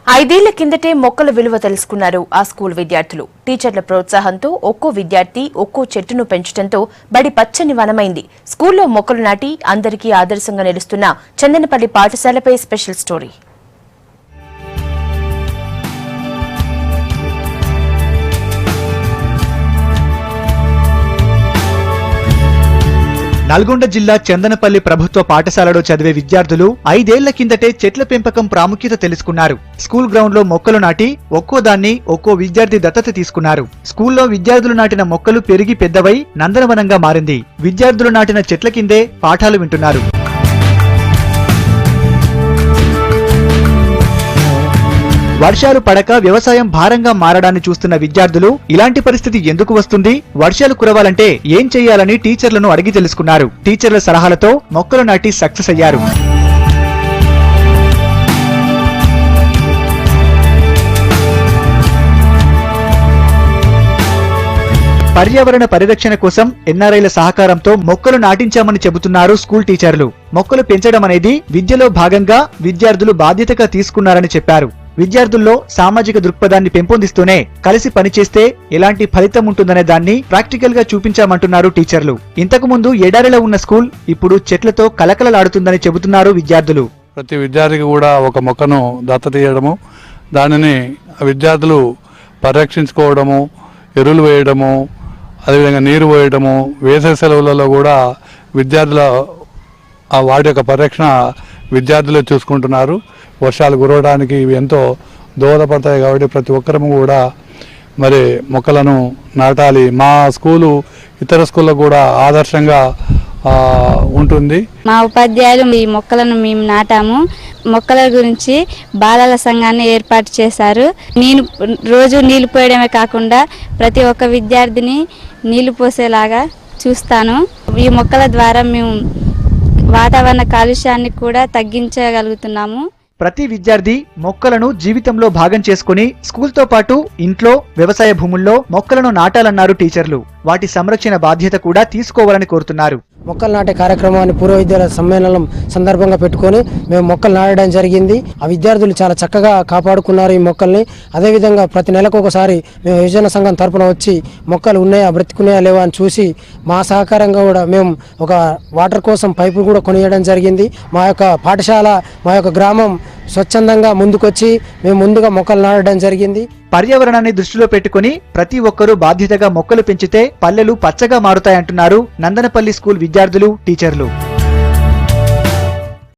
ఐదేళ్ల కిందటే మొక్కల విలువ తెలుసుకున్నారు ఆ స్కూల్ విద్యార్థులు. టీచర్ల ప్రోత్సాహంతో ఒక్కో విద్యార్థి ఒక్కో చెట్టును పెంచడంతో బడి పచ్చని వనమైంది. స్కూల్లో మొక్కలు నాటి అందరికీ ఆదర్శంగా నిలుస్తున్న చందనపల్లి పాఠశాలపై స్పెషల్ స్టోరీ. నల్గొండ జిల్లా చందనపల్లి ప్రభుత్వ పాఠశాలలో చదివే విద్యార్థులు 5 ఏళ్ల కిందటే చెట్ల పెంపకం ప్రాముఖ్యత తెలుసుకున్నారు. స్కూల్ గ్రౌండ్ లో మొక్కలు నాటి ఒక్కో దాన్ని ఒక్కో విద్యార్థి దత్తత తీసుకున్నారు. స్కూల్లో విద్యార్థులు నాటిన మొక్కలు పెరిగి పెద్దవై నందనవనంగా మారింది. విద్యార్థులు నాటిన చెట్ల కిందే పాఠాలు వింటున్నారు. వర్షాలు పడక వ్యవసాయం భారంగా మారడాన్ని చూస్తున్న విద్యార్థులు ఇలాంటి పరిస్థితి ఎందుకు వస్తుంది, వర్షాలు కురవాలంటే ఏం చేయాలని టీచర్లను అడిగి తెలుసుకున్నారు. టీచర్ల సలహాలతో మొక్కలు నాటి సక్సెస్ అయ్యారు. పర్యావరణ పరిరక్షణ కోసం ఎన్ఆర్ఐల సహకారంతో మొక్కలు నాటించామని చెబుతున్నారు స్కూల్ టీచర్లు. మొక్కలు పెంచడం అనేది విద్యలో భాగంగా విద్యార్థులు బాధ్యతగా తీసుకున్నారని చెప్పారు. విద్యార్థుల్లో సామాజిక దృక్పథాన్ని పెంపొందిస్తూనే కలిసి పనిచేస్తే ఎలాంటి ఫలితం ఉంటుందనే దాన్ని ప్రాక్టికల్ గా చూపించామంటున్నారు టీచర్లు. ఇంతకు ముందు ఎడారిలో ఉన్న స్కూల్ ఇప్పుడు చెట్లతో కలకలలాడుతుందని చెబుతున్నారు విద్యార్థులు. ప్రతి విద్యార్థికి కూడా ఒక మొక్కను దత్తత ఇవ్వడము, దానిని విద్యార్థులు పరిరక్షించుకోవడము, ఎరువులు వేయడము, అదేవిధంగా నీరు పోయడము, వేసవి సెలవులలో కూడా విద్యార్థుల వాటి యొక్క పరిరక్షణ విద్యార్థులే చూసుకుంటున్నారు. వర్షాలు కురవడానికి ఇవి ఎంతో దోహదపడతాయి కాబట్టి ప్రతి ఒక్కరము కూడా మరి మొక్కలను నాటాలి. మా స్కూలు ఇతర స్కూళ్ళకు కూడా ఆదర్శంగా ఉంటుంది. మా ఉపాధ్యాయులు ఈ మొక్కలను మేము నాటాము. మొక్కల గురించి బాలల సంఘాన్ని ఏర్పాటు చేశారు. నేను రోజు నీళ్లు పోయడమే కాకుండా ప్రతి ఒక్క విద్యార్థిని నీళ్లు పోసేలాగా చూస్తాను. ఈ మొక్కల ద్వారా మేము వాతావరణ కాలుష్యాన్ని కూడా తగ్గించగలుగుతున్నాము. ప్రతి విద్యార్థి మొక్కలను జీవితంలో భాగం చేసుకుని స్కూల్తో పాటు ఇంట్లో, వ్యవసాయ భూముల్లో మొక్కలను నాటాలన్నారు టీచర్లు. వాటి సంరక్షణ బాధ్యత కూడా తీసుకోవాలని కోరుతున్నారు. మొక్కలు నాటే కార్యక్రమాన్ని పూర్వ విద్యాలయ సమ్మేళనం సందర్భంగా పెట్టుకొని మేము మొక్కలు నాటడం జరిగింది. ఆ విద్యార్థులు చాలా చక్కగా కాపాడుకున్నారు ఈ మొక్కల్ని. అదేవిధంగా ప్రతి నెలకు ఒకసారి మేము యువజన సంఘం తరపున వచ్చి మొక్కలు ఉన్నాయా, బ్రతికున్నాయా లేవా అని చూసి మా సహకారంగా కూడా మేము ఒక వాటర్ కోసం పైపులు కూడా కొనియడం జరిగింది. మా యొక్క పాఠశాల, మా యొక్క గ్రామం స్వచ్ఛందంగా ముందుకొచ్చి మేము ముందుగా మొక్కలు నాటడం జరిగింది. పర్యావరణాన్ని దృష్టిలో పెట్టుకుని ప్రతి ఒక్కరూ బాధ్యతగా మొక్కలు పెంచితే పల్లెలు పచ్చగా మారుతాయంటున్నారు నందనపల్లి స్కూల్ విద్యార్థులు, టీచర్లు.